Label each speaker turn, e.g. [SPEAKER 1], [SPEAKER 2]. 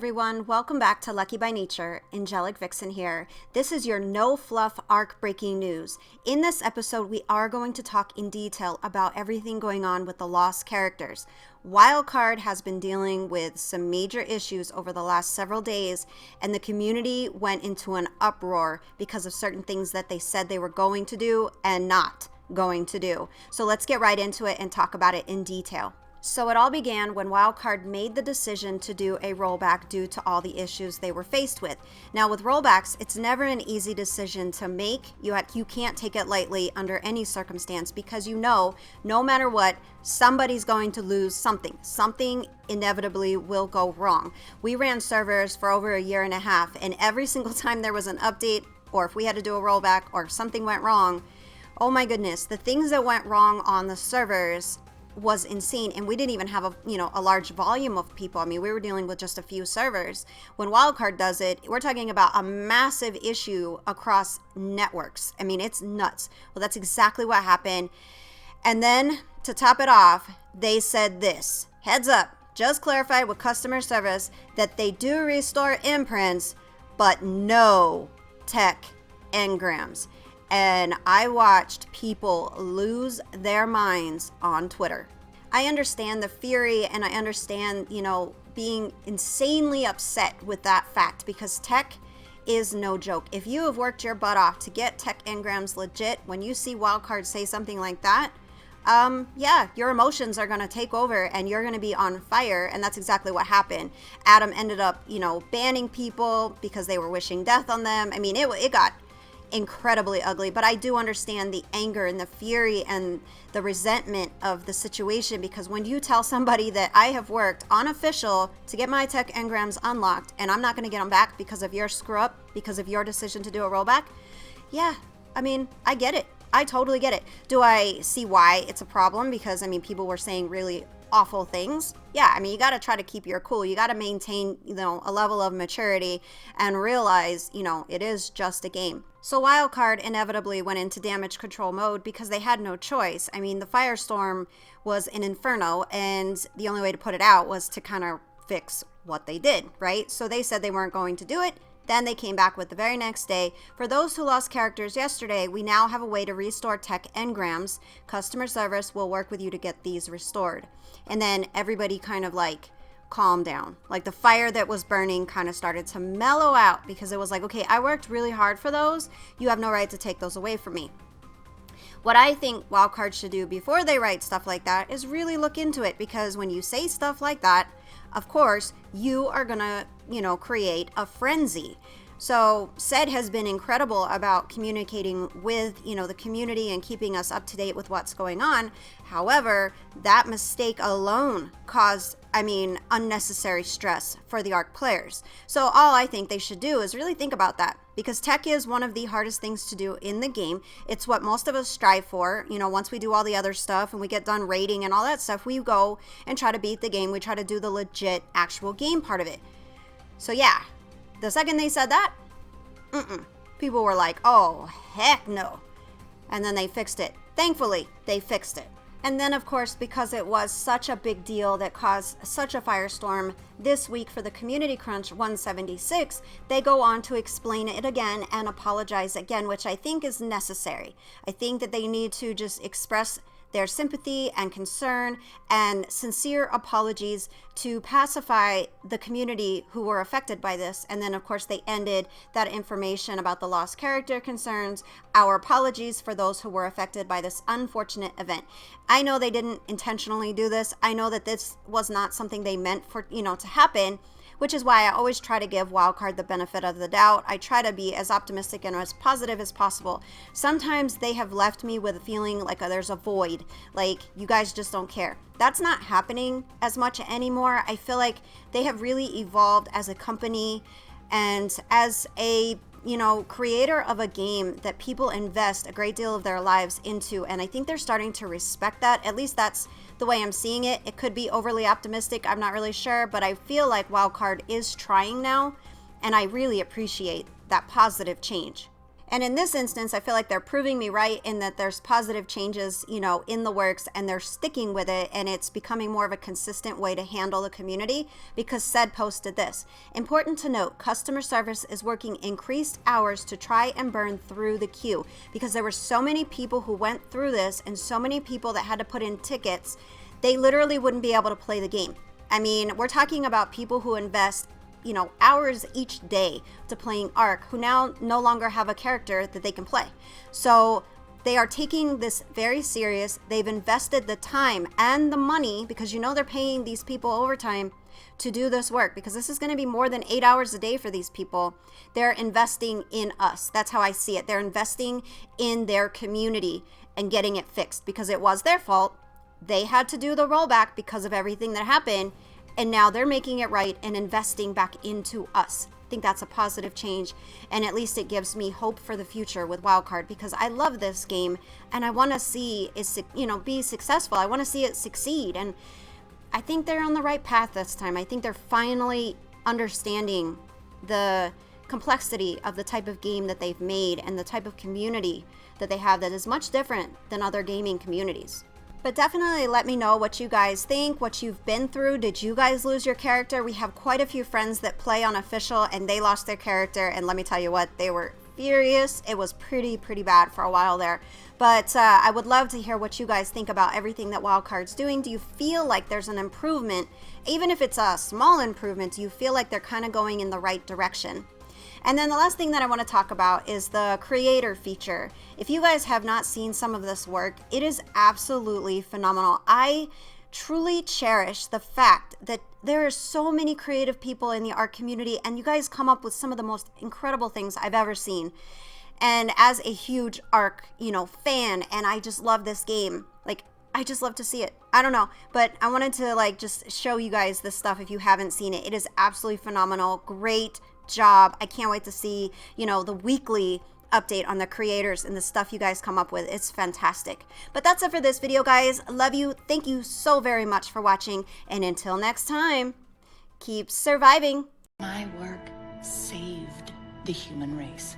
[SPEAKER 1] everyone. Welcome back to Lucky by Nature. Angelic Vixen here. This is your no-fluff arc breaking news. In this episode, we are going to talk in detail about everything going on with the lost characters. Wildcard has been dealing with some major issues over the last several days, and the community went into an uproar because of certain things that they said they were going to do and not going to do. So let's get right into it and talk about it in detail. So it all began when Wildcard made the decision to do a rollback due to all the issues they were faced with. Now with rollbacks, it's never an easy decision to make. You can't take it lightly under any circumstance because no matter what, somebody's going to lose something. Something inevitably will go wrong. We ran servers for over a year and a half, and every single time there was an update, or if we had to do a rollback, or if something went wrong, oh my goodness, the things that went wrong on the servers was insane. And we didn't even have a large volume of people. I mean, we were dealing with just a few servers. When Wildcard does it, we're talking about a massive issue across networks. I mean, it's nuts. Well, that's exactly what happened. And then to top it off, they said this: heads up, just clarified with customer service that they do restore imprints, but no tech engrams. And I watched people lose their minds on Twitter. I understand the fury, and I understand, being insanely upset with that fact, because tech is no joke. If you have worked your butt off to get tech engrams legit, when you see Wildcard say something like that, your emotions are going to take over and you're going to be on fire. And that's exactly what happened. Adam ended up, banning people because they were wishing death on them. I mean, it got incredibly ugly, but I do understand the anger and the fury and the resentment of the situation, because when you tell somebody that I have worked unofficial to get my tech engrams unlocked and I'm not going to get them back because of your screw up, because of your decision to do a rollback, I get it. I totally get it. Do I see why it's a problem? Because people were saying really awful things. Yeah, you got to try to keep your cool. You got to maintain, a level of maturity and realize, it is just a game. So Wildcard inevitably went into damage control mode because they had no choice. The firestorm was an inferno, and the only way to put it out was to kind of fix what they did, right? So they said they weren't going to do it. Then they came back with the very next day: for those who lost characters yesterday, we now have a way to restore tech engrams. Customer service will work with you to get these restored. And then everybody kind of calmed down. The fire that was burning kind of started to mellow out, because it was okay, I worked really hard for those. You have no right to take those away from me. What I think Wildcard should do before they write stuff like that is really look into it, because when you say stuff like that, of course, you are going to, create a frenzy. So Sed has been incredible about communicating with, the community and keeping us up to date with what's going on. However, that mistake alone caused, unnecessary stress for the ARC players. So all I think they should do is really think about that, because tech is one of the hardest things to do in the game. It's what most of us strive for. Once we do all the other stuff and we get done raiding and all that stuff, we go and try to beat the game. We try to do the legit actual game part of it. So yeah, the second they said that, people were like, oh, heck no. And then they fixed it. Thankfully, they fixed it. And then, of course, because it was such a big deal that caused such a firestorm this week for the Community Crunch 176, they go on to explain it again and apologize again, which I think is necessary. I think that they need to just express their sympathy and concern and sincere apologies to pacify the community who were affected by this. And then, of course, they ended that information about the lost character concerns. Our apologies for those who were affected by this unfortunate event. I know they didn't intentionally do this. I know that this was not something they meant for, to happen, which is why I always try to give Wildcard the benefit of the doubt. I try to be as optimistic and as positive as possible. Sometimes they have left me with a feeling like there's a void, like you guys just don't care. That's not happening as much anymore. I feel like they have really evolved as a company and as a creator of a game that people invest a great deal of their lives into. And I think they're starting to respect that. At least that's the way I'm seeing it. It could be overly optimistic. I'm not really sure, but I feel like Wildcard is trying now. And I really appreciate that positive change. And in this instance, I feel like they're proving me right in that there's positive changes, you know, in the works, and they're sticking with it, and it's becoming more of a consistent way to handle the community, because said posted this: important to note, customer service is working increased hours to try and burn through the queue, because there were so many people who went through this and so many people that had to put in tickets, they literally wouldn't be able to play the game. I mean, we're talking about people who invest, you know, hours each day to playing Ark, who now no longer have a character that they can play. So they are taking this very serious. They've invested the time and the money, because you know they're paying these people overtime to do this work, because this is going to be more than 8 hours a day for these people. They're investing in us. That's how I see it. They're investing in their community and getting it fixed, because it was their fault. They had to do the rollback because of everything that happened. And now they're making it right and investing back into us. I think that's a positive change, and at least it gives me hope for the future with Wildcard, because I love this game and I want to see it, you know, be successful. I want to see it succeed, and I think they're on the right path this time. I think they're finally understanding the complexity of the type of game that they've made and the type of community that they have that is much different than other gaming communities. But definitely let me know what you guys think, what you've been through. Did you guys lose your character? We have quite a few friends that play on official and they lost their character, and let me tell you what, they were furious. It was pretty bad for a while there. But I would love to hear what you guys think about everything that Wildcard's doing. Do you feel like there's an improvement? Even if it's a small improvement, do you feel like they're kind of going in the right direction? And then the last thing that I want to talk about is the creator feature. If you guys have not seen some of this work, it is absolutely phenomenal. I truly cherish the fact that there are so many creative people in the art community, and you guys come up with some of the most incredible things I've ever seen. And as a huge Ark, you know, fan, and I just love this game, like, I just love to see it. I don't know, but I wanted to like just show you guys this stuff if you haven't seen it. It is absolutely phenomenal. Great job. I can't wait to see, you know, the weekly update on the creators and the stuff you guys come up with. It's fantastic. But that's it for this video, guys. Love you. Thank you so very much for watching, and until next time, keep surviving.
[SPEAKER 2] My work saved the human race.